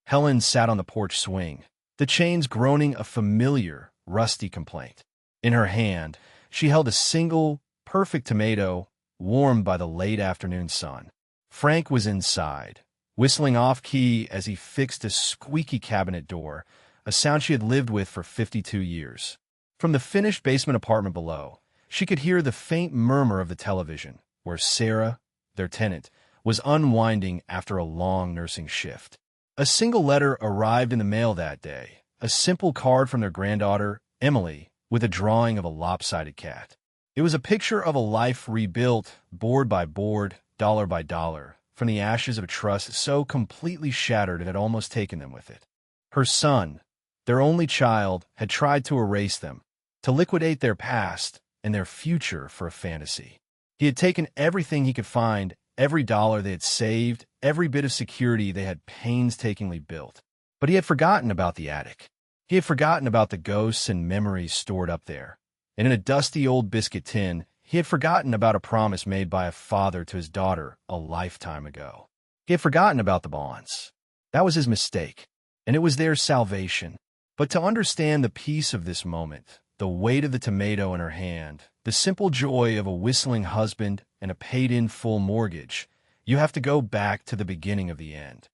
Helen sat on the porch swing, the chains groaning a familiar, rusty complaint. In her hand, she held a single, perfect tomato, warmed by the late afternoon sun. Frank was inside, whistling off-key as he fixed a squeaky cabinet door, a sound she had lived with for 52 years. From the finished basement apartment below, she could hear the faint murmur of the television, where Sarah, their tenant, was unwinding after a long nursing shift. A single letter arrived in the mail that day, a simple card from their granddaughter, Emily, with a drawing of a lopsided cat. It was a picture of a life rebuilt, board by board, dollar by dollar, from the ashes of a trust so completely shattered it had almost taken them with it. Her son, their only child, had tried to erase them, to liquidate their past and their future for a fantasy. He had taken everything he could find, every dollar they had saved, every bit of security they had painstakingly built. But he had forgotten about the attic. He had forgotten about the ghosts and memories stored up there. And in a dusty old biscuit tin, he had forgotten about a promise made by a father to his daughter a lifetime ago. He had forgotten about the bonds. That was his mistake, and it was their salvation. But to understand the peace of this moment, the weight of the tomato in her hand, the simple joy of a whistling husband and a paid-in full mortgage, you have to go back to the beginning of the end.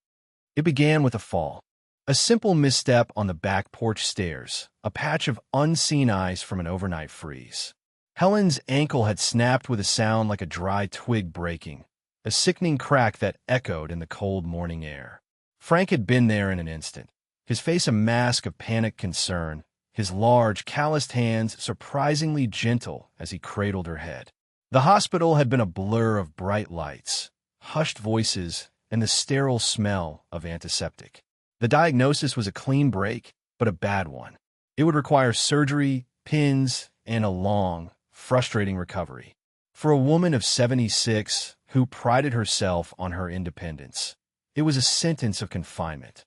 It began with a fall. A simple misstep on the back porch stairs, a patch of unseen ice from an overnight freeze. Helen's ankle had snapped with a sound like a dry twig breaking, a sickening crack that echoed in the cold morning air. Frank had been there in an instant, his face a mask of panicked concern, his large, calloused hands surprisingly gentle as he cradled her head. The hospital had been a blur of bright lights, hushed voices, and the sterile smell of antiseptic. The diagnosis was a clean break, but a bad one. It would require surgery, pins, and a long, frustrating recovery. For a woman of 76 who prided herself on her independence, it was a sentence of confinement.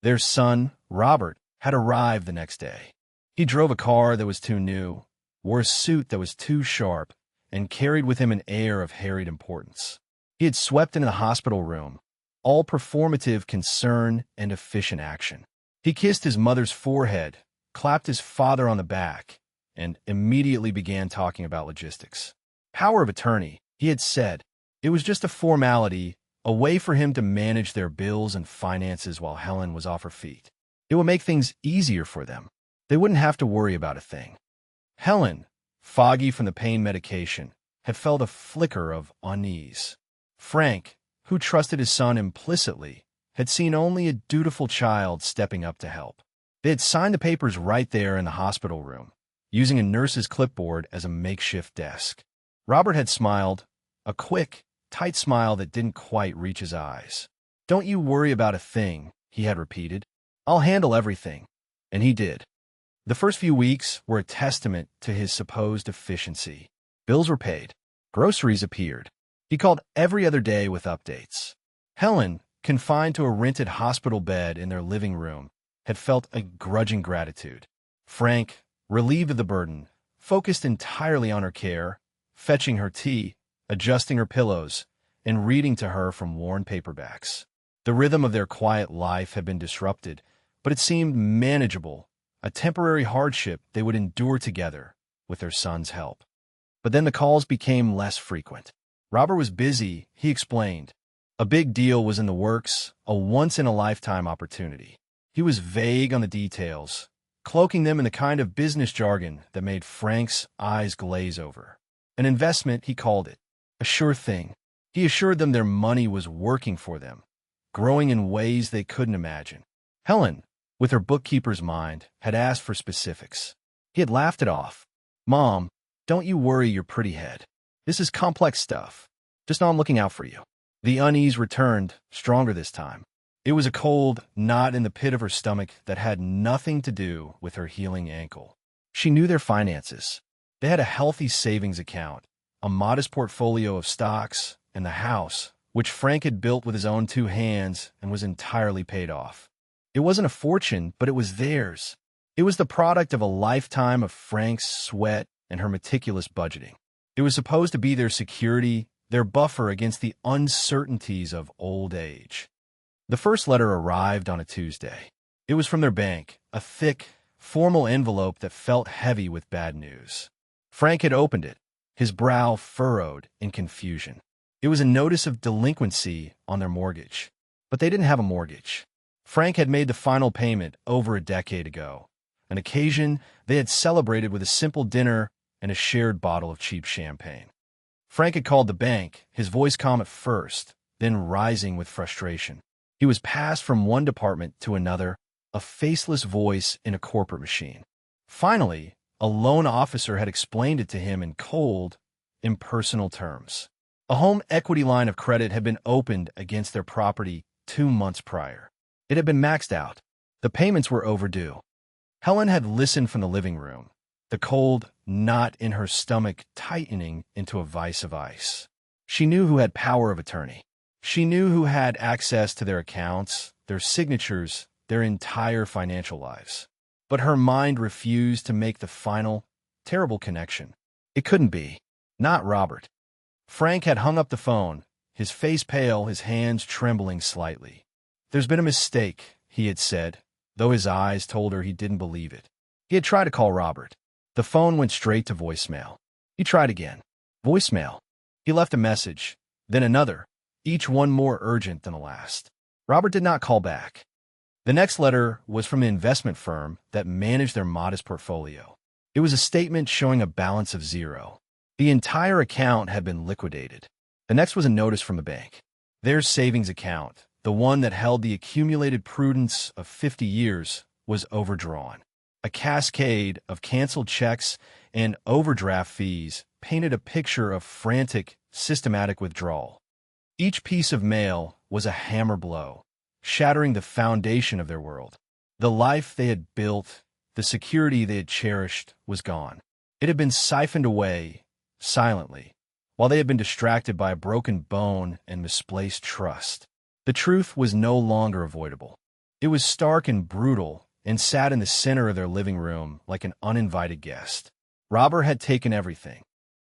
Their son, Robert, had arrived the next day. He drove a car that was too new, wore a suit that was too sharp, and carried with him an air of harried importance. He had swept into the hospital room, all performative concern and efficient action. He kissed his mother's forehead, clapped his father on the back, and immediately began talking about logistics. Power of attorney, he had said. It was just a formality, a way for him to manage their bills and finances while Helen was off her feet. It would make things easier for them. They wouldn't have to worry about a thing. Helen, foggy from the pain medication, had felt a flicker of unease. Frank, who trusted his son implicitly, had seen only a dutiful child stepping up to help. They had signed the papers right there in the hospital room, using a nurse's clipboard as a makeshift desk. Robert had smiled, a quick, tight smile that didn't quite reach his eyes. "Don't you worry about a thing," he had repeated. "I'll handle everything." And he did. The first few weeks were a testament to his supposed efficiency. Bills were paid. Groceries appeared. He called every other day with updates. Helen, confined to a rented hospital bed in their living room, had felt a grudging gratitude. Frank, relieved of the burden, focused entirely on her care, fetching her tea, adjusting her pillows, and reading to her from worn paperbacks. The rhythm of their quiet life had been disrupted, but it seemed manageable, a temporary hardship they would endure together with their son's help. But then the calls became less frequent. Robert was busy, he explained. A big deal was in the works, a once-in-a-lifetime opportunity. He was vague on the details, cloaking them in the kind of business jargon that made Frank's eyes glaze over. An investment, he called it. A sure thing. He assured them their money was working for them, growing in ways they couldn't imagine. Helen, with her bookkeeper's mind, had asked for specifics. He had laughed it off. "Mom, don't you worry your pretty head. This is complex stuff. Just know I'm looking out for you." The unease returned, stronger this time. It was a cold knot in the pit of her stomach that had nothing to do with her healing ankle. She knew their finances. They had a healthy savings account, a modest portfolio of stocks, and the house, which Frank had built with his own two hands and was entirely paid off. It wasn't a fortune, but it was theirs. It was the product of a lifetime of Frank's sweat and her meticulous budgeting. It was supposed to be their security, their buffer against the uncertainties of old age. The first letter arrived on a Tuesday. It was from their bank, a thick, formal envelope that felt heavy with bad news. Frank had opened it, his brow furrowed in confusion. It was a notice of delinquency on their mortgage. But they didn't have a mortgage. Frank had made the final payment over a decade ago, an occasion they had celebrated with a simple dinner and a shared bottle of cheap champagne. Frank had called the bank, his voice calm at first, then rising with frustration. He was passed from one department to another, a faceless voice in a corporate machine. Finally, a loan officer had explained it to him in cold, impersonal terms. A home equity line of credit had been opened against their property 2 months prior. It had been maxed out. The payments were overdue. Helen had listened from the living room, the cold knot in her stomach tightening into a vice of ice. She knew who had power of attorney. She knew who had access to their accounts, their signatures, their entire financial lives. But her mind refused to make the final, terrible connection. It couldn't be. Not Robert. Frank had hung up the phone, his face pale, his hands trembling slightly. "There's been a mistake," he had said, though his eyes told her he didn't believe it. He had tried to call Robert. The phone went straight to voicemail. He tried again. Voicemail. He left a message, then another, each one more urgent than the last. Robert did not call back. The next letter was from an investment firm that managed their modest portfolio. It was a statement showing a balance of 0. The entire account had been liquidated. The next was a notice from the bank. Their savings account, the one that held the accumulated prudence of 50 years, was overdrawn. A cascade of canceled checks and overdraft fees painted a picture of frantic, systematic withdrawal. Each piece of mail was a hammer blow, shattering the foundation of their world. The life they had built, the security they had cherished, was gone. It had been siphoned away, silently, while they had been distracted by a broken bone and misplaced trust. The truth was no longer avoidable. It was stark and brutal and sat in the center of their living room like an uninvited guest. Robert had taken everything.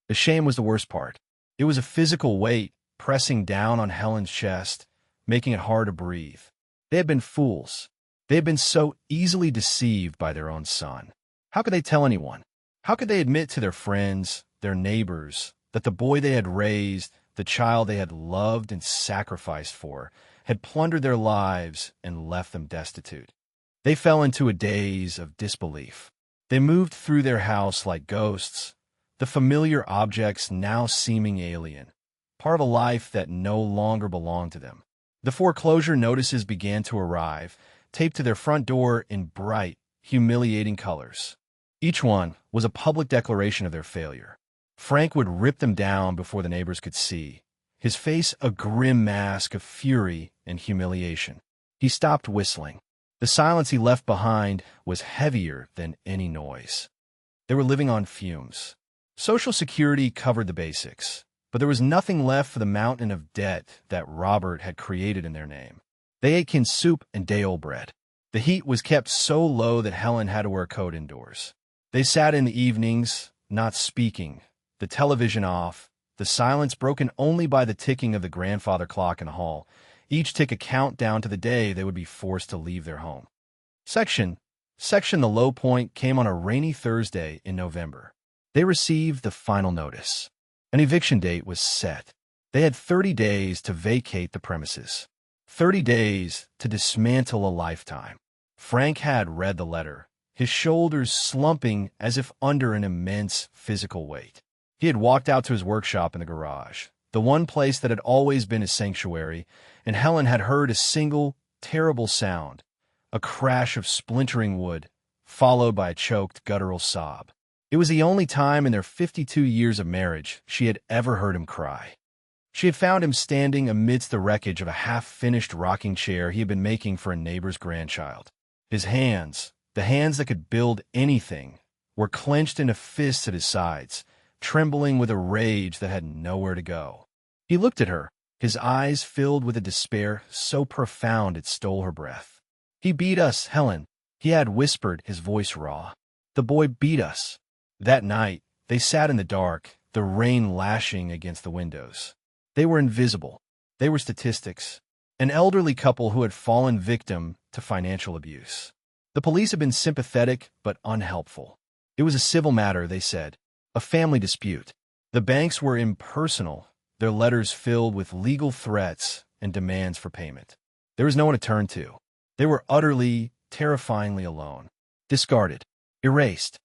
The shame was the worst part. It was a physical weight pressing down on Helen's chest, making it hard to breathe. They had been fools. They had been so easily deceived by their own son. How could they tell anyone? How could they admit to their friends, their neighbors, that the boy they had raised, the child they had loved and sacrificed for, had plundered their lives and left them destitute? They fell into a daze of disbelief. They moved through their house like ghosts, the familiar objects now seeming alien, part of a life that no longer belonged to them. The foreclosure notices began to arrive, taped to their front door in bright, humiliating colors. Each one was a public declaration of their failure. Frank would rip them down before the neighbors could see, his face a grim mask of fury and humiliation. He stopped whistling. The silence he left behind was heavier than any noise. They were living on fumes. Social Security covered the basics, but there was nothing left for the mountain of debt that Robert had created in their name. They ate canned soup and day-old bread. The heat was kept so low that Helen had to wear a coat indoors. They sat in the evenings, not speaking, the television off, the silence broken only by the ticking of the grandfather clock in the hall. Each tick a countdown to the day they would be forced to leave their home. Section the low point came on a rainy Thursday in November. They received the final notice. An eviction date was set. They had 30 days to vacate the premises. 30 days to dismantle a lifetime. Frank had read the letter, his shoulders slumping as if under an immense physical weight. He had walked out to his workshop in the garage, the one place that had always been his sanctuary, and Helen had heard a single, terrible sound, a crash of splintering wood, followed by a choked, guttural sob. It was the only time in their 52 years of marriage she had ever heard him cry. She had found him standing amidst the wreckage of a half-finished rocking chair he had been making for a neighbor's grandchild. His hands, the hands that could build anything, were clenched into fists at his sides, trembling with a rage that had nowhere to go. He looked at her, his eyes filled with a despair so profound it stole her breath. "He beat us, Helen," he had whispered, his voice raw. "The boy beat us." That night, they sat in the dark, the rain lashing against the windows. They were invisible. They were statistics. an elderly couple who had fallen victim to financial abuse. The police had been sympathetic but unhelpful. It was a civil matter, they said, a family dispute. The banks were impersonal, their letters filled with legal threats and demands for payment. There was no one to turn to. They were utterly, terrifyingly alone, discarded, erased.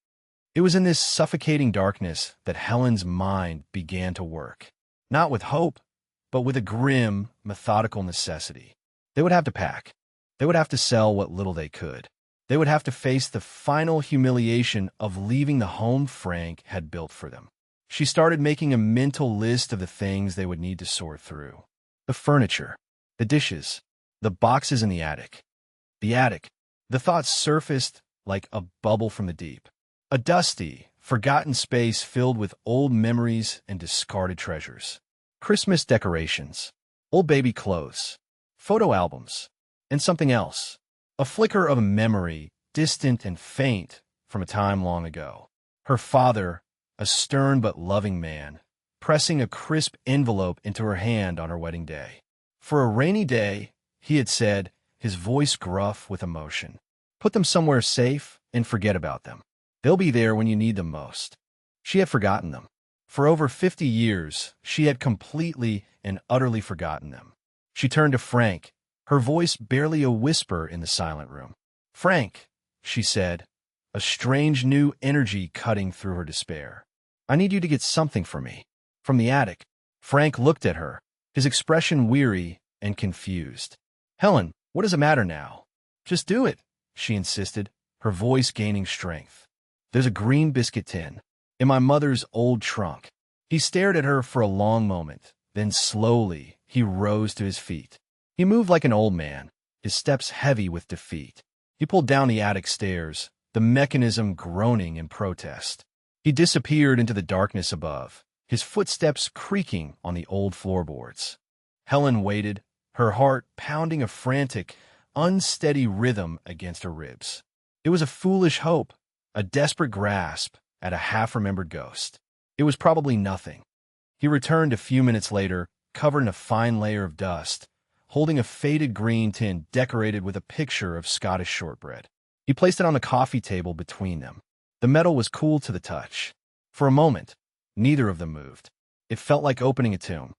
It was in this suffocating darkness that Helen's mind began to work, not with hope, but with a grim, methodical necessity. They would have to pack. They would have to sell what little they could. They would have to face the final humiliation of leaving the home Frank had built for them. She started making a mental list of the things they would need to sort through. The furniture, the dishes, the boxes in the attic. The attic. The thoughts surfaced like a bubble from the deep. A dusty, forgotten space filled with old memories and discarded treasures. Christmas decorations, old baby clothes, photo albums, and something else. A flicker of a memory, distant and faint from a time long ago. Her father, a stern but loving man, pressing a crisp envelope into her hand on her wedding day. For a rainy day, he had said, his voice gruff with emotion. Put them somewhere safe and forget about them. They'll be there when you need them most. She had forgotten them. For over 50 years, she had completely and utterly forgotten them. She turned to Frank, her voice barely a whisper in the silent room. "Frank," she said, a strange new energy cutting through her despair. "I need you to get something for me." From the attic, Frank looked at her, his expression weary and confused. "Helen, what does it matter now?" "Just do it," she insisted, her voice gaining strength. "There's a green biscuit tin in my mother's old trunk." He stared at her for a long moment, then slowly he rose to his feet. He moved like an old man, his steps heavy with defeat. He pulled down the attic stairs, the mechanism groaning in protest. He disappeared into the darkness above, his footsteps creaking on the old floorboards. Helen waited, her heart pounding a frantic, unsteady rhythm against her ribs. It was a foolish hope, a desperate grasp at a half-remembered ghost. It was probably nothing. He returned a few minutes later, covered in a fine layer of dust, holding a faded green tin decorated with a picture of Scottish shortbread. He placed it on the coffee table between them. The metal was cool to the touch. For a moment, neither of them moved. It felt like opening a tomb.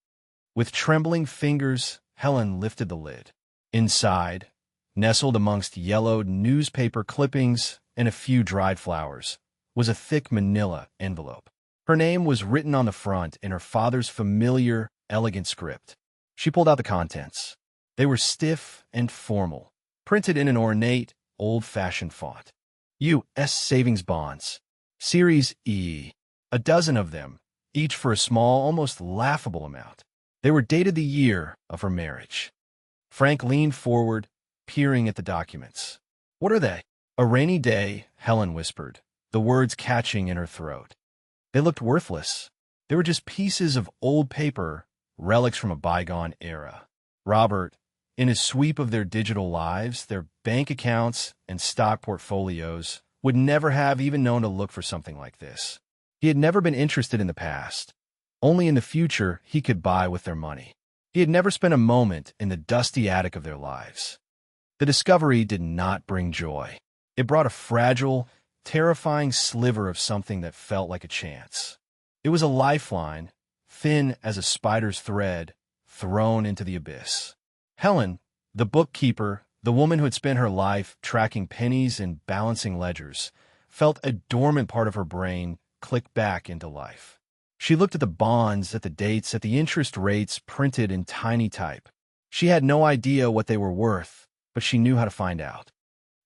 With trembling fingers, Helen lifted the lid. Inside, nestled amongst yellowed newspaper clippings and a few dried flowers, was a thick manila envelope. Her name was written on the front in her father's familiar, elegant script. She pulled out the contents. They were stiff and formal, printed in an ornate, old-fashioned font. U.S. Savings Bonds, Series E, a dozen of them, each for a small, almost laughable amount. They were dated the year of her marriage. Frank leaned forward, peering at the documents. "What are they?" "A rainy day," Helen whispered, the words catching in her throat. They looked worthless. They were just pieces of old paper, relics from a bygone era. Robert, in his sweep of their digital lives, their bank accounts and stock portfolios, would never have even known to look for something like this. He had never been interested in the past. Only in the future he could buy with their money. He had never spent a moment in the dusty attic of their lives. The discovery did not bring joy. It brought a fragile, terrifying sliver of something that felt like a chance. It was a lifeline, thin as a spider's thread, thrown into the abyss. Helen, the bookkeeper, the woman who had spent her life tracking pennies and balancing ledgers, felt a dormant part of her brain click back into life. She looked at the bonds, at the dates, at the interest rates printed in tiny type. She had no idea what they were worth, but she knew how to find out.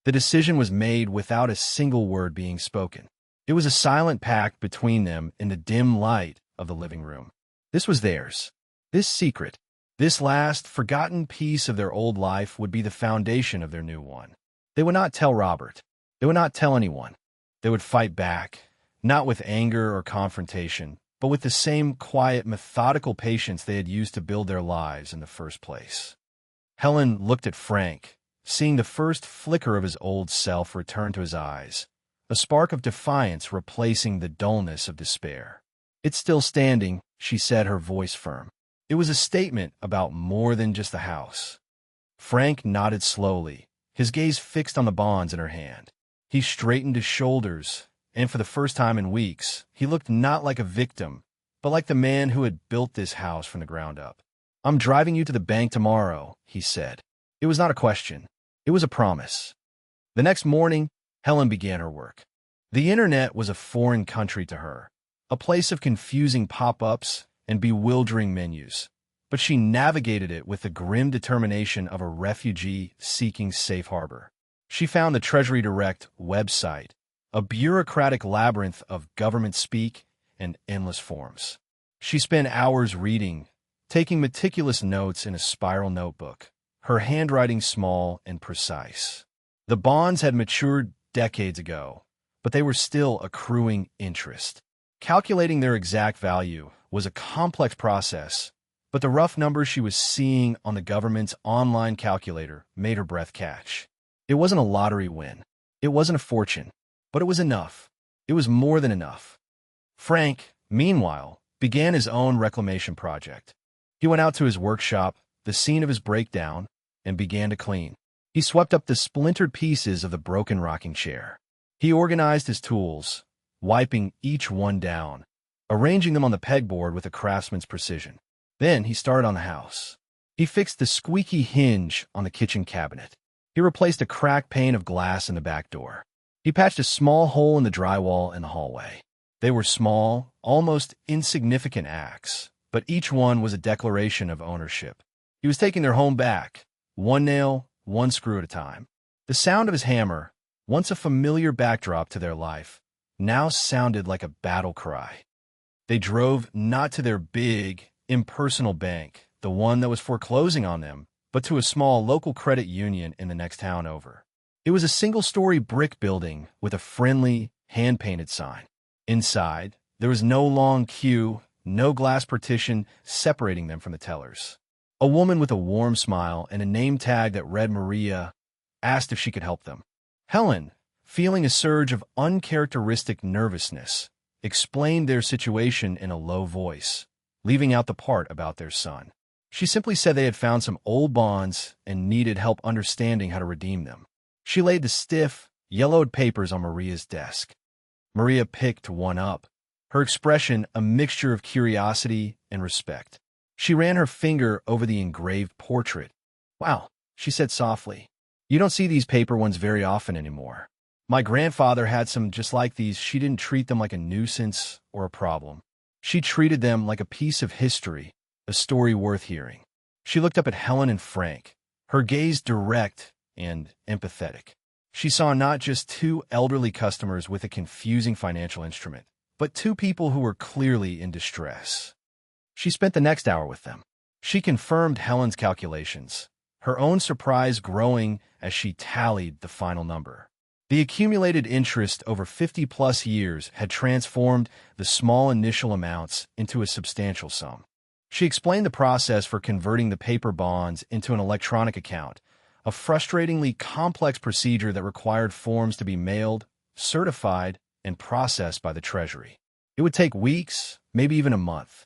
The decision was made without a single word being spoken. It was a silent pact between them in the dim light of the living room. This was theirs. This secret, this last, forgotten piece of their old life would be the foundation of their new one. They would not tell Robert. They would not tell anyone. They would fight back, not with anger or confrontation, but with the same quiet, methodical patience they had used to build their lives in the first place. Helen looked at Frank, seeing the first flicker of his old self return to his eyes, a spark of defiance replacing the dullness of despair. "It's still standing," she said, her voice firm. It was a statement about more than just the house. Frank nodded slowly, his gaze fixed on the bonds in her hand. He straightened his shoulders, and for the first time in weeks, he looked not like a victim, but like the man who had built this house from the ground up. "I'm driving you to the bank tomorrow," he said. It was not a question. It was a promise. The next morning, Helen began her work. The internet was a foreign country to her, a place of confusing pop-ups and bewildering menus. But she navigated it with the grim determination of a refugee seeking safe harbor. She found the Treasury Direct website, a bureaucratic labyrinth of government speak and endless forms. She spent hours reading, taking meticulous notes in a spiral notebook, her handwriting small and precise. The bonds had matured decades ago, but they were still accruing interest. Calculating their exact value was a complex process, but the rough numbers she was seeing on the government's online calculator made her breath catch. It wasn't a lottery win. It wasn't a fortune, but it was enough. It was more than enough. Frank, meanwhile, began his own reclamation project. He went out to his workshop, the scene of his breakdown, and began to clean. He swept up the splintered pieces of the broken rocking chair. He organized his tools, wiping each one down, arranging them on the pegboard with a craftsman's precision. Then he started on the house. He fixed the squeaky hinge on the kitchen cabinet. He replaced a cracked pane of glass in the back door. He patched a small hole in the drywall in the hallway. They were small, almost insignificant acts, but each one was a declaration of ownership. He was taking their home back, one nail, one screw at a time. The sound of his hammer, once a familiar backdrop to their life, now sounded like a battle cry. They drove not to their big, impersonal bank, the one that was foreclosing on them, but to a small local credit union in the next town over. It was a single-story brick building with a friendly, hand-painted sign. Inside, there was no long queue, no glass partition separating them from the tellers. A woman with a warm smile and a name tag that read Maria asked if she could help them. Helen, feeling a surge of uncharacteristic nervousness, explained their situation in a low voice, leaving out the part about their son. She simply said they had found some old bonds and needed help understanding how to redeem them. She laid the stiff, yellowed papers on Maria's desk. Maria picked one up, her expression a mixture of curiosity and respect. She ran her finger over the engraved portrait. "Wow," she said softly. "You don't see these paper ones very often anymore. My grandfather had some just like these. She didn't treat them like a nuisance or a problem. She treated them like a piece of history, a story worth hearing." She looked up at Helen and Frank, her gaze direct and empathetic. She saw not just two elderly customers with a confusing financial instrument, but two people who were clearly in distress. She spent the next hour with them. She confirmed Helen's calculations, her own surprise growing as she tallied the final number. The accumulated interest over 50-plus years had transformed the small initial amounts into a substantial sum. She explained the process for converting the paper bonds into an electronic account, a frustratingly complex procedure that required forms to be mailed, certified, and processed by the Treasury. It would take weeks, maybe even a month.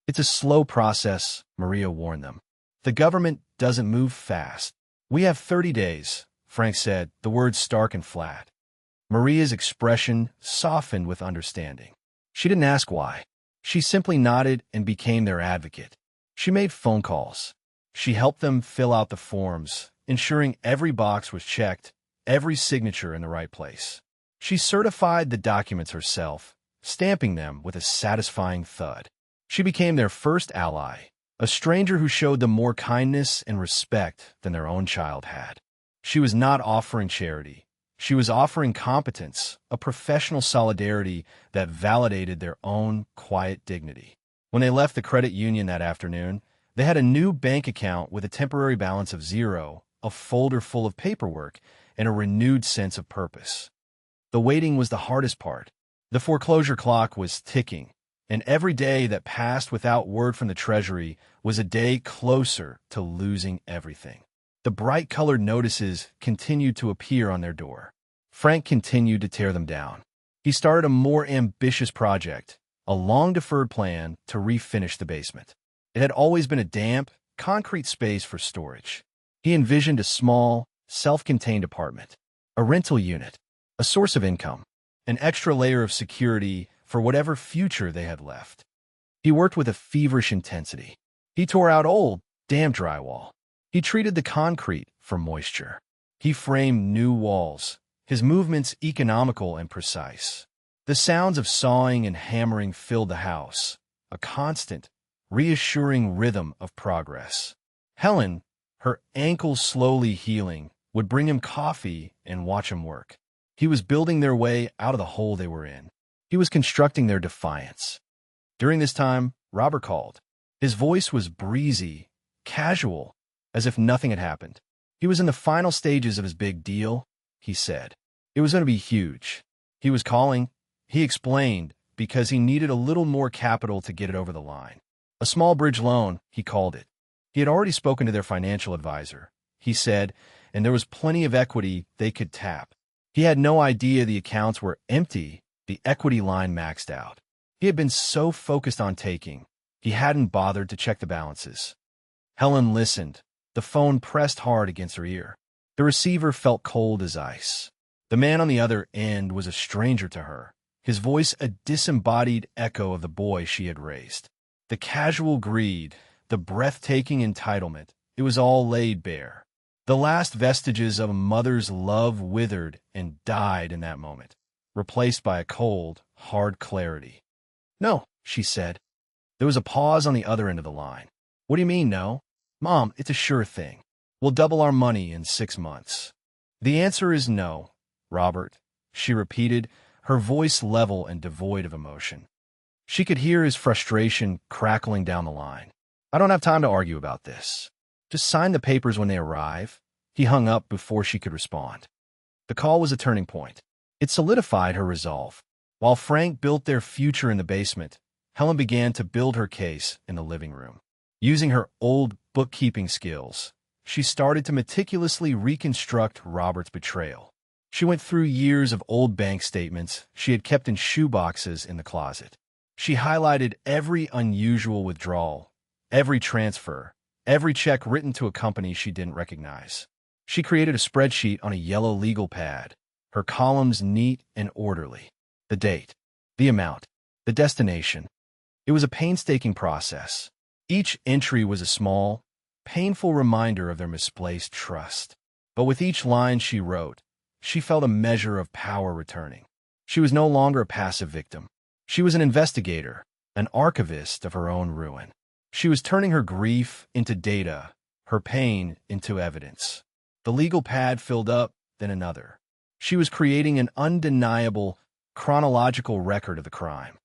"It's a slow process," Maria warned them. "The government doesn't move fast." "We have 30 days, Frank said, the words stark and flat. Maria's expression softened with understanding. She didn't ask why. She simply nodded and became their advocate. She made phone calls. She helped them fill out the forms, ensuring every box was checked, every signature in the right place. She certified the documents herself, stamping them with a satisfying thud. She became their first ally, a stranger who showed them more kindness and respect than their own child had. She was not offering charity. She was offering competence, a professional solidarity that validated their own quiet dignity. When they left the credit union that afternoon, they had a new bank account with a temporary balance of zero, a folder full of paperwork, and a renewed sense of purpose. The waiting was the hardest part. The foreclosure clock was ticking, and every day that passed without word from the Treasury was a day closer to losing everything. The bright-colored notices continued to appear on their door. Frank continued to tear them down. He started a more ambitious project, a long-deferred plan to refinish the basement. It had always been a damp, concrete space for storage. He envisioned a small, self-contained apartment, a rental unit, a source of income, an extra layer of security for whatever future they had left. He worked with a feverish intensity. He tore out old, damp drywall. He treated the concrete for moisture. He framed new walls, his movements economical and precise. The sounds of sawing and hammering filled the house, a constant, reassuring rhythm of progress. Helen, her ankles slowly healing, would bring him coffee and watch him work. He was building their way out of the hole they were in. He was constructing their defiance. During this time, Robert called. His voice was breezy, casual, as if nothing had happened. He was in the final stages of his big deal, he said. It was going to be huge. He was calling, he explained, because he needed a little more capital to get it over the line. A small bridge loan, he called it. He had already spoken to their financial advisor, he said, and there was plenty of equity they could tap. He had no idea the accounts were empty, the equity line maxed out. He had been so focused on taking, he hadn't bothered to check the balances. Helen listened. The phone pressed hard against her ear. The receiver felt cold as ice. The man on the other end was a stranger to her, his voice a disembodied echo of the boy she had raised. The casual greed, the breathtaking entitlement, it was all laid bare. The last vestiges of a mother's love withered and died in that moment, replaced by a cold, hard clarity. "No," she said. There was a pause on the other end of the line. "What do you mean, no?" "Mom, it's a sure thing. We'll double our money in 6 months." "The answer is no, Robert," she repeated, her voice level and devoid of emotion. She could hear his frustration crackling down the line. "I don't have time to argue about this. Just sign the papers when they arrive." He hung up before she could respond. The call was a turning point. It solidified her resolve. While Frank built their future in the basement, Helen began to build her case in the living room. Using her old bookkeeping skills, she started to meticulously reconstruct Robert's betrayal. She went through years of old bank statements she had kept in shoeboxes in the closet. She highlighted every unusual withdrawal, every transfer, every check written to a company she didn't recognize. She created a spreadsheet on a yellow legal pad, her columns neat and orderly. The date, the amount, the destination. It was a painstaking process. Each entry was a small, painful reminder of their misplaced trust. But with each line she wrote, she felt a measure of power returning. She was no longer a passive victim. She was an investigator, an archivist of her own ruin. She was turning her grief into data, her pain into evidence. The legal pad filled up, then another. She was creating an undeniable, chronological record of the crime.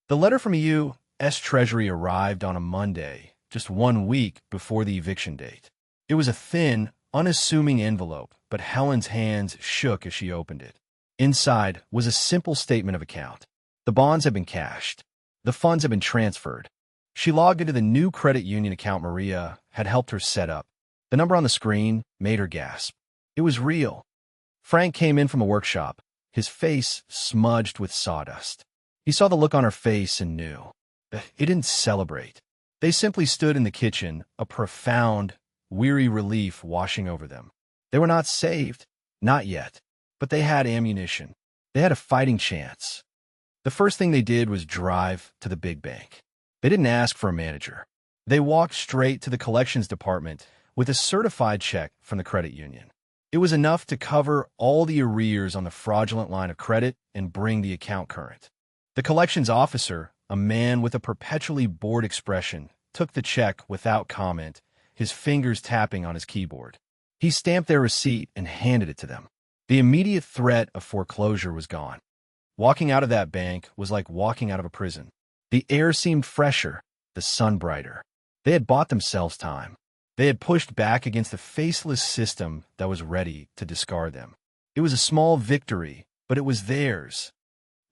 The letter from U.S. Treasury arrived on a Monday, just 1 week before the eviction date. It was a thin, unassuming envelope, but Helen's hands shook as she opened it. Inside was a simple statement of account. The bonds had been cashed. The funds had been transferred. She logged into the new credit union account Maria had helped her set up. The number on the screen made her gasp. It was real. Frank came in from a workshop, his face smudged with sawdust. He saw the look on her face and knew. It didn't celebrate. They simply stood in the kitchen, a profound, weary relief washing over them. They were not saved, not yet, but they had ammunition. They had a fighting chance. The first thing they did was drive to the big bank. They didn't ask for a manager. They walked straight to the collections department with a certified check from the credit union. It was enough to cover all the arrears on the fraudulent line of credit and bring the account current. The collections officer, a man with a perpetually bored expression, took the check without comment, his fingers tapping on his keyboard. He stamped their receipt and handed it to them. The immediate threat of foreclosure was gone. Walking out of that bank was like walking out of a prison. The air seemed fresher, the sun brighter. They had bought themselves time. They had pushed back against the faceless system that was ready to discard them. It was a small victory, but it was theirs.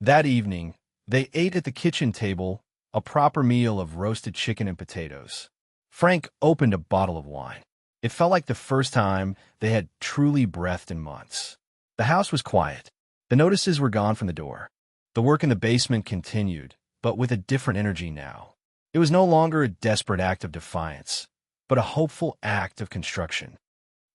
That evening, they ate at the kitchen table, a proper meal of roasted chicken and potatoes. Frank opened a bottle of wine. It felt like the first time they had truly breathed in months. The house was quiet. The notices were gone from the door. The work in the basement continued, but with a different energy now. It was no longer a desperate act of defiance, but a hopeful act of construction.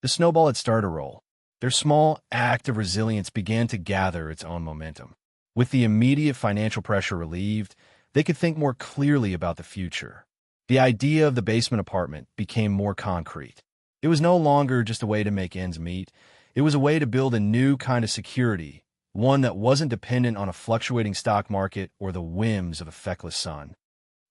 The snowball had started to roll. Their small act of resilience began to gather its own momentum. With the immediate financial pressure relieved, they could think more clearly about the future. The idea of the basement apartment became more concrete. It was no longer just a way to make ends meet. It was a way to build a new kind of security, one that wasn't dependent on a fluctuating stock market or the whims of a feckless sun.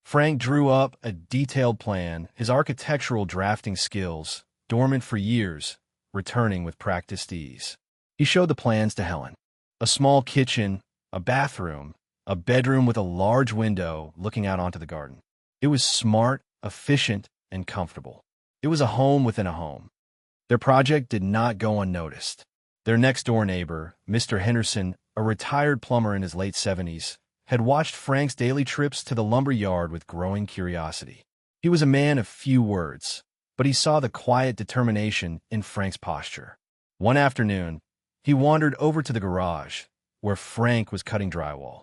Frank drew up a detailed plan, his architectural drafting skills, dormant for years, returning with practiced ease. He showed the plans to Helen. A small kitchen, a bathroom, a bedroom with a large window looking out onto the garden. It was smart, efficient, and comfortable. It was a home within a home. Their project did not go unnoticed. Their next-door neighbor, Mr. Henderson, a retired plumber in his late 70s, had watched Frank's daily trips to the lumber yard with growing curiosity. He was a man of few words, but he saw the quiet determination in Frank's posture. One afternoon, he wandered over to the garage, where Frank was cutting drywall.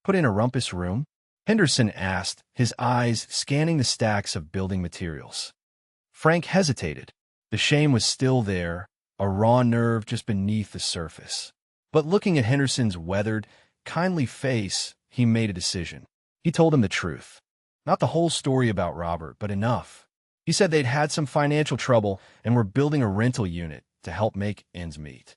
"Put in a rumpus room?" Henderson asked, his eyes scanning the stacks of building materials. Frank hesitated. The shame was still there, a raw nerve just beneath the surface. But looking at Henderson's weathered, kindly face, he made a decision. He told him the truth. Not the whole story about Robert, but enough. He said they'd had some financial trouble and were building a rental unit to help make ends meet.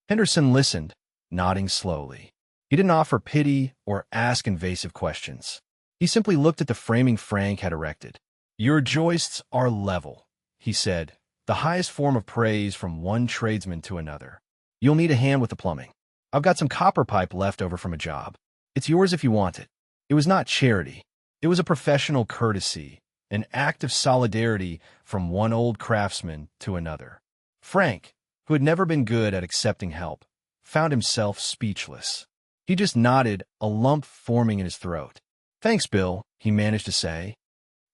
Henderson listened, nodding slowly. He didn't offer pity or ask invasive questions. He simply looked at the framing Frank had erected. "Your joists are level," he said, the highest form of praise from one tradesman to another. "You'll need a hand with the plumbing. I've got some copper pipe left over from a job. It's yours if you want it." It was not charity. It was a professional courtesy, an act of solidarity from one old craftsman to another. Frank, who had never been good at accepting help, found himself speechless. He just nodded, a lump forming in his throat. "Thanks, Bill," he managed to say.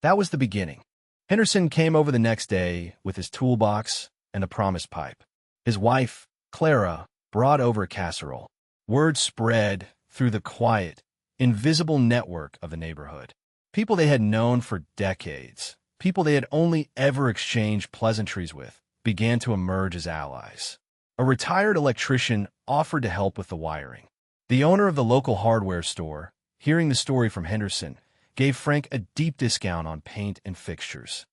That was the beginning. Henderson came over the next day with his toolbox and the promised pipe. His wife, Clara, brought over a casserole. Word spread through the quiet, invisible network of the neighborhood. People they had known for decades, people they had only ever exchanged pleasantries with, began to emerge as allies. A retired electrician offered to help with the wiring. The owner of the local hardware store, hearing the story from Henderson, gave Frank a deep discount on paint and fixtures.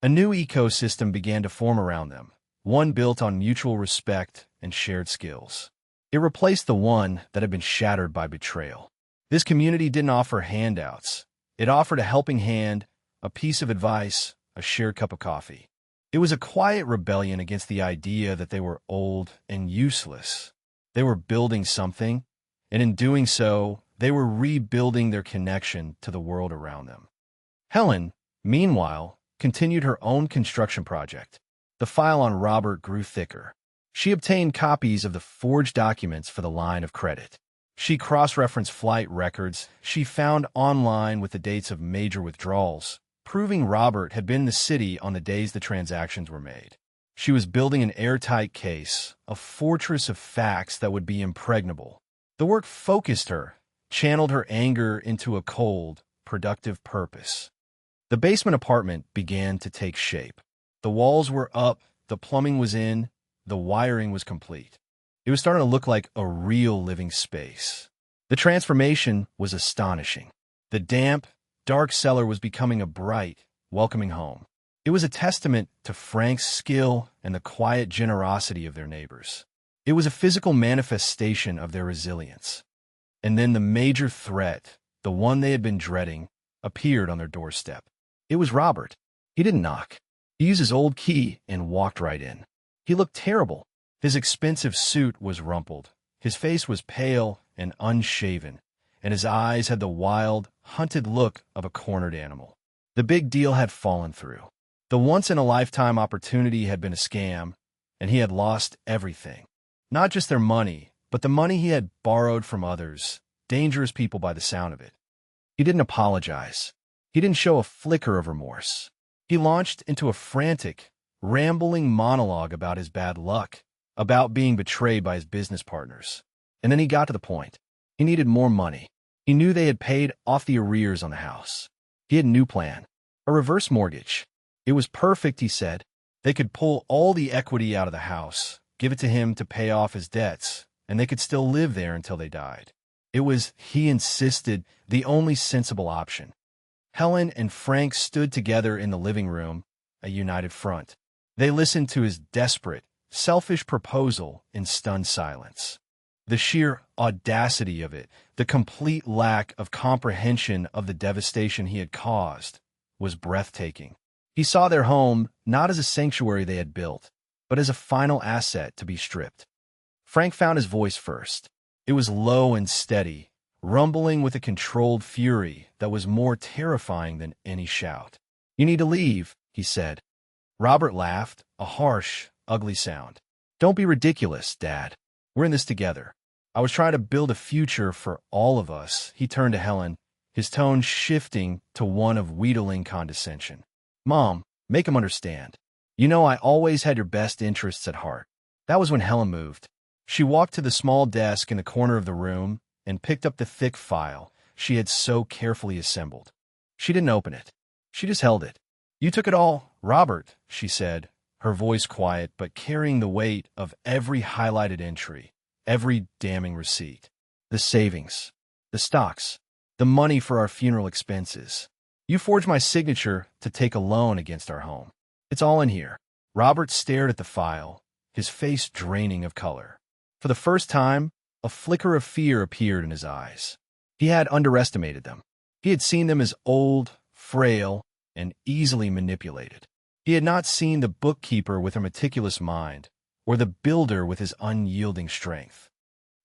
A new ecosystem began to form around them, one built on mutual respect and shared skills. It replaced the one that had been shattered by betrayal. This community didn't offer handouts. It offered a helping hand, a piece of advice, a shared cup of coffee. It was a quiet rebellion against the idea that they were old and useless. They were building something, and in doing so, they were rebuilding their connection to the world around them. Helen, meanwhile, continued her own construction project. The file on Robert grew thicker. She obtained copies of the forged documents for the line of credit. She cross-referenced flight records she found online with the dates of major withdrawals, proving Robert had been in the city on the days the transactions were made. She was building an airtight case, a fortress of facts that would be impregnable. The work focused her, channeled her anger into a cold, productive purpose. The basement apartment began to take shape. The walls were up, the plumbing was in, the wiring was complete. It was starting to look like a real living space. The transformation was astonishing. The damp, dark cellar was becoming a bright, welcoming home. It was a testament to Frank's skill and the quiet generosity of their neighbors. It was a physical manifestation of their resilience. And then the major threat, the one they had been dreading, appeared on their doorstep. It was Robert. He didn't knock. He used his old key and walked right in. He looked terrible. His expensive suit was rumpled. His face was pale and unshaven, and his eyes had the wild, hunted look of a cornered animal. The big deal had fallen through. The once-in-a-lifetime opportunity had been a scam, and he had lost everything. Not just their money, but the money he had borrowed from others, dangerous people by the sound of it. He didn't apologize. He didn't show a flicker of remorse. He launched into a frantic, rambling monologue about his bad luck, about being betrayed by his business partners. And then he got to the point. He needed more money. He knew they had paid off the arrears on the house. He had a new plan, a reverse mortgage. It was perfect, he said. They could pull all the equity out of the house, give it to him to pay off his debts, and they could still live there until they died. It was, he insisted, the only sensible option. Helen and Frank stood together in the living room, a united front. They listened to his desperate, selfish proposal in stunned silence. The sheer audacity of it, the complete lack of comprehension of the devastation he had caused, was breathtaking. He saw their home not as a sanctuary they had built, but as a final asset to be stripped. Frank found his voice first. It was low and steady, rumbling with a controlled fury that was more terrifying than any shout. "You need to leave," he said. Robert laughed, a harsh, ugly sound. "Don't be ridiculous, Dad. We're in this together. I was trying to build a future for all of us." He turned to Helen, his tone shifting to one of wheedling condescension. "Mom, make him understand. You know I always had your best interests at heart." That was when Helen moved. She walked to the small desk in the corner of the room and picked up the thick file she had so carefully assembled. She didn't open it. She just held it. "You took it all, Robert," she said, her voice quiet but carrying the weight of every highlighted entry, every damning receipt. The savings, the stocks, the money for our funeral expenses. You forged my signature to take a loan against our home. It's all in here." Robert stared at the file, his face draining of color. For the first time, a flicker of fear appeared in his eyes. He had underestimated them. He had seen them as old, frail, and easily manipulated. He had not seen the bookkeeper with her meticulous mind, or the builder with his unyielding strength.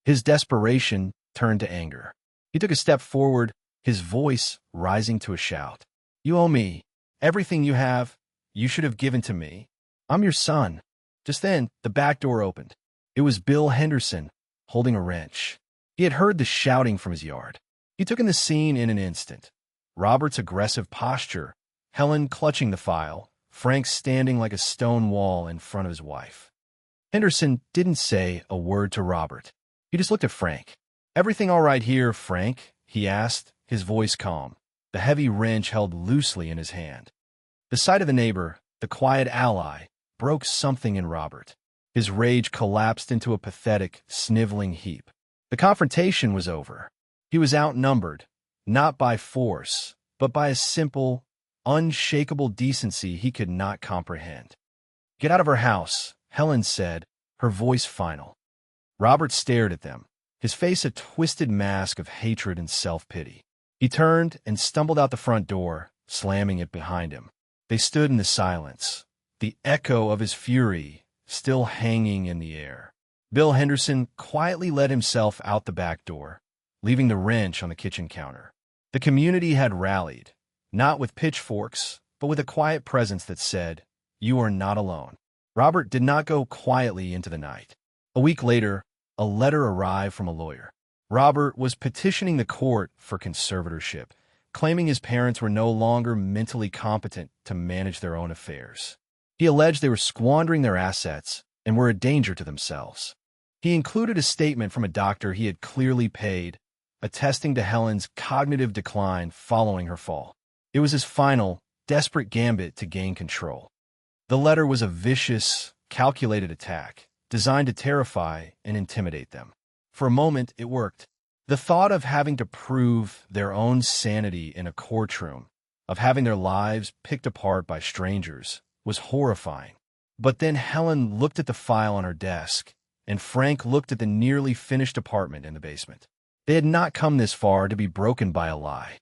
His desperation turned to anger. He took a step forward, his voice rising to a shout. "You owe me. Everything you have, you should have given to me. I'm your son." Just then, the back door opened. It was Bill Henderson, holding a wrench. He had heard the shouting from his yard. He took in the scene in an instant. Robert's aggressive posture, Helen clutching the file, Frank standing like a stone wall in front of his wife. Henderson didn't say a word to Robert. He just looked at Frank. "Everything all right here, Frank?" he asked, his voice calm, the heavy wrench held loosely in his hand. The sight of the neighbor, the quiet ally, broke something in Robert. His rage collapsed into a pathetic, sniveling heap. The confrontation was over. He was outnumbered, not by force, but by a simple, unshakable decency he could not comprehend. "Get out of her house," Helen said, her voice final. Robert stared at them, his face a twisted mask of hatred and self-pity. He turned and stumbled out the front door, slamming it behind him. They stood in the silence, the echo of his fury still hanging in the air. Bill Henderson quietly let himself out the back door, leaving the wrench on the kitchen counter. The community had rallied, not with pitchforks, but with a quiet presence that said, "You are not alone." Robert did not go quietly into the night. A week later, a letter arrived from a lawyer. Robert was petitioning the court for conservatorship, claiming his parents were no longer mentally competent to manage their own affairs. He alleged they were squandering their assets and were a danger to themselves. He included a statement from a doctor he had clearly paid, attesting to Helen's cognitive decline following her fall. It was his final, desperate gambit to gain control. The letter was a vicious, calculated attack, designed to terrify and intimidate them. For a moment, it worked. The thought of having to prove their own sanity in a courtroom, of having their lives picked apart by strangers, was horrifying. But then Helen looked at the file on her desk, and Frank looked at the nearly finished apartment in the basement. They had not come this far to be broken by a lie.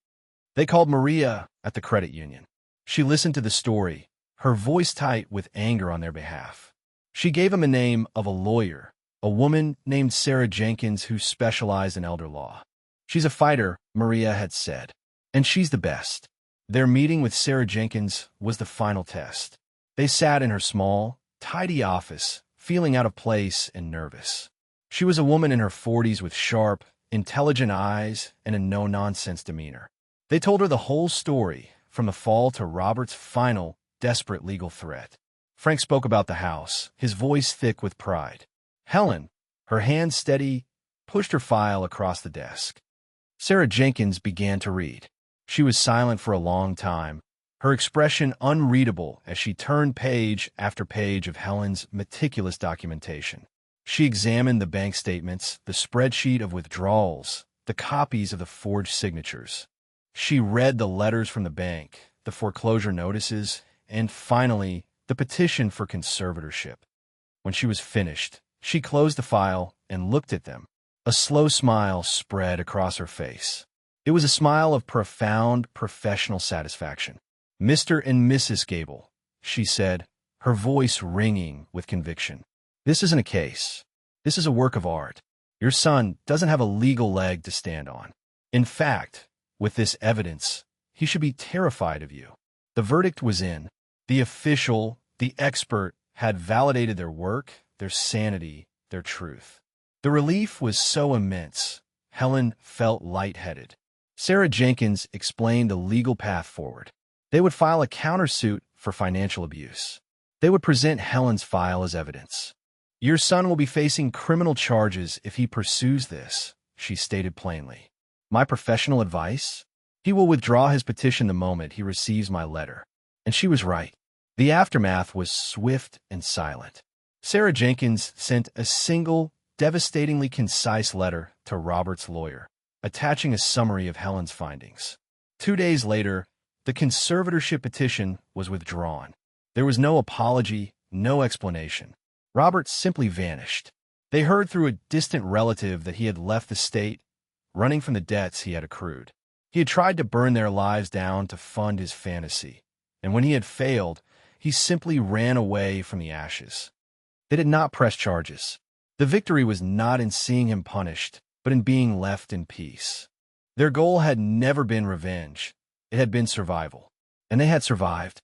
They called Maria at the credit union. She listened to the story, her voice tight with anger on their behalf. She gave him a name of a lawyer, a woman named Sarah Jenkins who specialized in elder law. "She's a fighter," Maria had said, "and she's the best." Their meeting with Sarah Jenkins was the final test. They sat in her small, tidy office, feeling out of place and nervous. She was a woman in her 40s with sharp, intelligent eyes and a no-nonsense demeanor. They told her the whole story, from the fall to Robert's final, desperate legal threat. Frank spoke about the house, his voice thick with pride. Helen, her hand steady, pushed her file across the desk. Sarah Jenkins began to read. She was silent for a long time, her expression unreadable as she turned page after page of Helen's meticulous documentation. She examined the bank statements, the spreadsheet of withdrawals, the copies of the forged signatures. She read the letters from the bank, the foreclosure notices, and finally, the petition for conservatorship. When she was finished, she closed the file and looked at them. A slow smile spread across her face. It was a smile of profound professional satisfaction. "Mr. and Mrs. Gable," she said, her voice ringing with conviction. "This isn't a case. This is a work of art. Your son doesn't have a legal leg to stand on. In fact, with this evidence, he should be terrified of you." The verdict was in. The official, the expert, had validated their work, their sanity, their truth. The relief was so immense, Helen felt lightheaded. Sarah Jenkins explained the legal path forward. They would file a countersuit for financial abuse. They would present Helen's file as evidence. "Your son will be facing criminal charges if he pursues this," she stated plainly. "My professional advice? He will withdraw his petition the moment he receives my letter." And she was right. The aftermath was swift and silent. Sarah Jenkins sent a single, devastatingly concise letter to Robert's lawyer, attaching a summary of Helen's findings. 2 days later, the conservatorship petition was withdrawn. There was no apology, no explanation. Robert simply vanished. They heard through a distant relative that he had left the state, running from the debts he had accrued. He had tried to burn their lives down to fund his fantasy, and when he had failed, he simply ran away from the ashes. They did not press charges. The victory was not in seeing him punished, but in being left in peace. Their goal had never been revenge. It had been survival. And they had survived.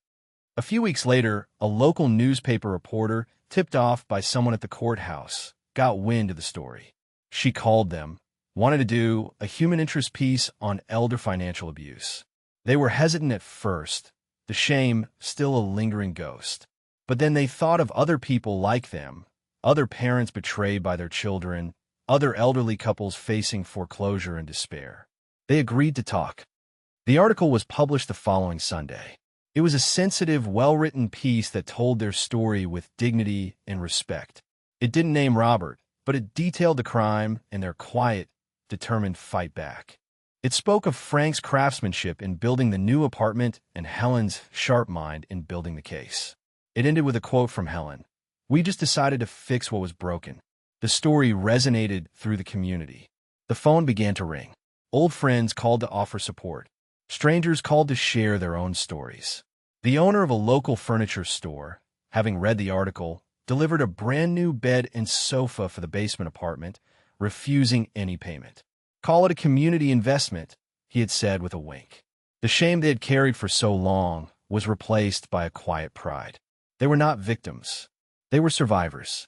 A few weeks later, a local newspaper reporter, tipped off by someone at the courthouse, got wind of the story. She called them, wanted to do a human interest piece on elder financial abuse. They were hesitant at first, the shame still a lingering ghost. But then they thought of other people like them, other parents betrayed by their children, other elderly couples facing foreclosure and despair. They agreed to talk. The article was published the following Sunday. It was a sensitive, well-written piece that told their story with dignity and respect. It didn't name Robert, but it detailed the crime and their quiet, determined fight back. It spoke of Frank's craftsmanship in building the new apartment and Helen's sharp mind in building the case. It ended with a quote from Helen. "We just decided to fix what was broken." The story resonated through the community. The phone began to ring. Old friends called to offer support. Strangers called to share their own stories. The owner of a local furniture store, having read the article, delivered a brand new bed and sofa for the basement apartment, refusing any payment. "Call it a community investment," he had said with a wink. The shame they had carried for so long was replaced by a quiet pride. They were not victims. They were survivors.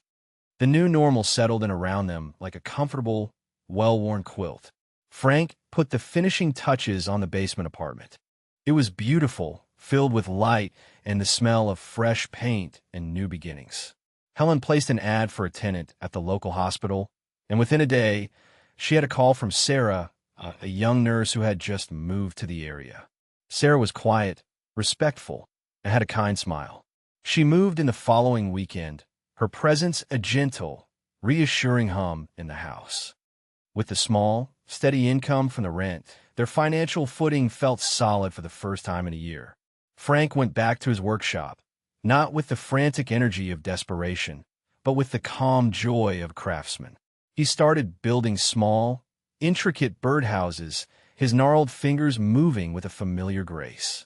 The new normal settled in around them like a comfortable, well-worn quilt. Frank put the finishing touches on the basement apartment. It was beautiful, filled with light and the smell of fresh paint and new beginnings. Helen placed an ad for a tenant at the local hospital, and within a day, she had a call from Sarah, a young nurse who had just moved to the area. Sarah was quiet, respectful, and had a kind smile. She moved in the following weekend, her presence a gentle, reassuring hum in the house. With the small, steady income from the rent, their financial footing felt solid for the first time in a year. Frank went back to his workshop, not with the frantic energy of desperation, but with the calm joy of a craftsman. He started building small, intricate birdhouses, his gnarled fingers moving with a familiar grace.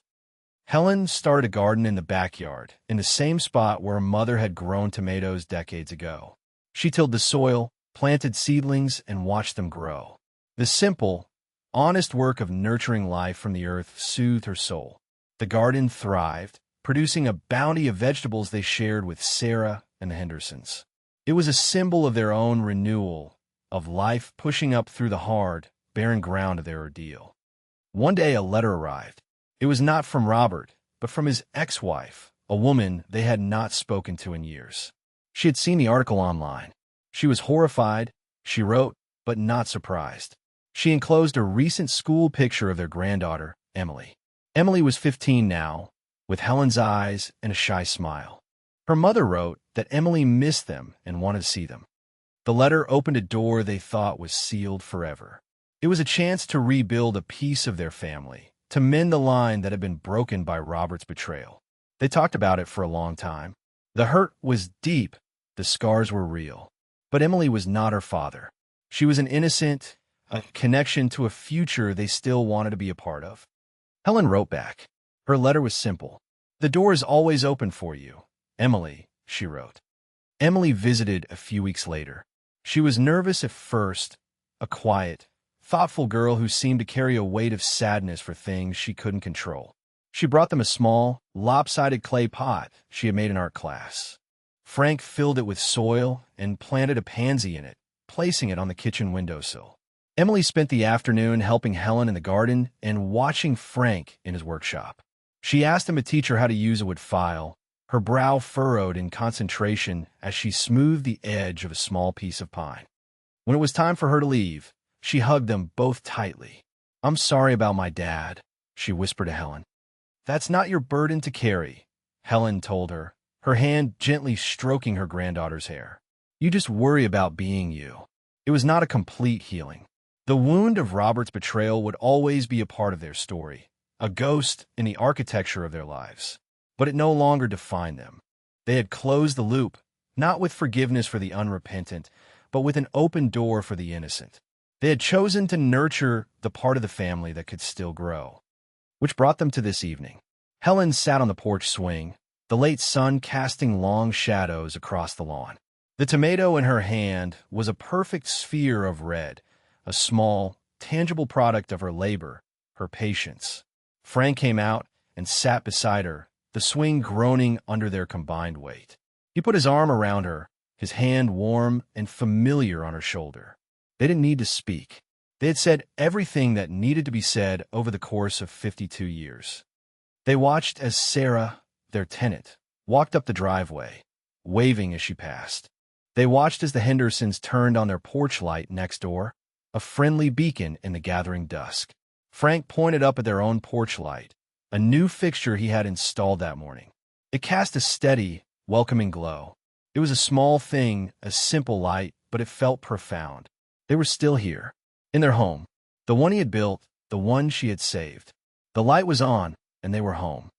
Helen started a garden in the backyard, in the same spot where her mother had grown tomatoes decades ago. She tilled the soil, planted seedlings, and watched them grow. The simple, honest work of nurturing life from the earth soothed her soul. The garden thrived, producing a bounty of vegetables they shared with Sarah and the Hendersons. It was a symbol of their own renewal, of life pushing up through the hard, barren ground of their ordeal. One day a letter arrived. It was not from Robert, but from his ex-wife, a woman they had not spoken to in years. She had seen the article online. She was horrified, she wrote, but not surprised. She enclosed a recent school picture of their granddaughter, Emily. Emily was 15 now, with Helen's eyes and a shy smile. Her mother wrote that Emily missed them and wanted to see them. The letter opened a door they thought was sealed forever. It was a chance to rebuild a piece of their family, to mend the line that had been broken by Robert's betrayal. They talked about it for a long time. The hurt was deep, the scars were real. But Emily was not her father. She was an innocent, a connection to a future they still wanted to be a part of. Helen wrote back. Her letter was simple. "The door is always open for you, Emily," she wrote. Emily visited a few weeks later. She was nervous at first, a quiet, thoughtful girl who seemed to carry a weight of sadness for things she couldn't control. She brought them a small, lopsided clay pot she had made in art class. Frank filled it with soil and planted a pansy in it, placing it on the kitchen windowsill. Emily spent the afternoon helping Helen in the garden and watching Frank in his workshop. She asked him to teach her how to use a wood file, her brow furrowed in concentration as she smoothed the edge of a small piece of pine. When it was time for her to leave, she hugged them both tightly. "I'm sorry about my dad," she whispered to Helen. "That's not your burden to carry," Helen told her, her hand gently stroking her granddaughter's hair. "You just worry about being you." It was not a complete healing. The wound of Robert's betrayal would always be a part of their story, a ghost in the architecture of their lives. But it no longer defined them. They had closed the loop, not with forgiveness for the unrepentant, but with an open door for the innocent. They had chosen to nurture the part of the family that could still grow. Which brought them to this evening. Helen sat on the porch swing, the late sun casting long shadows across the lawn. The tomato in her hand was a perfect sphere of red, a small, tangible product of her labor, her patience. Frank came out and sat beside her, the swing groaning under their combined weight. He put his arm around her, his hand warm and familiar on her shoulder. They didn't need to speak. They had said everything that needed to be said over the course of 52 years. They watched as Sarah, their tenant, walked up the driveway, waving as she passed. They watched as the Hendersons turned on their porch light next door, a friendly beacon in the gathering dusk. Frank pointed up at their own porch light, a new fixture he had installed that morning. It cast a steady, welcoming glow. It was a small thing, a simple light, but it felt profound. They were still here, in their home, the one he had built, the one she had saved. The light was on, and they were home.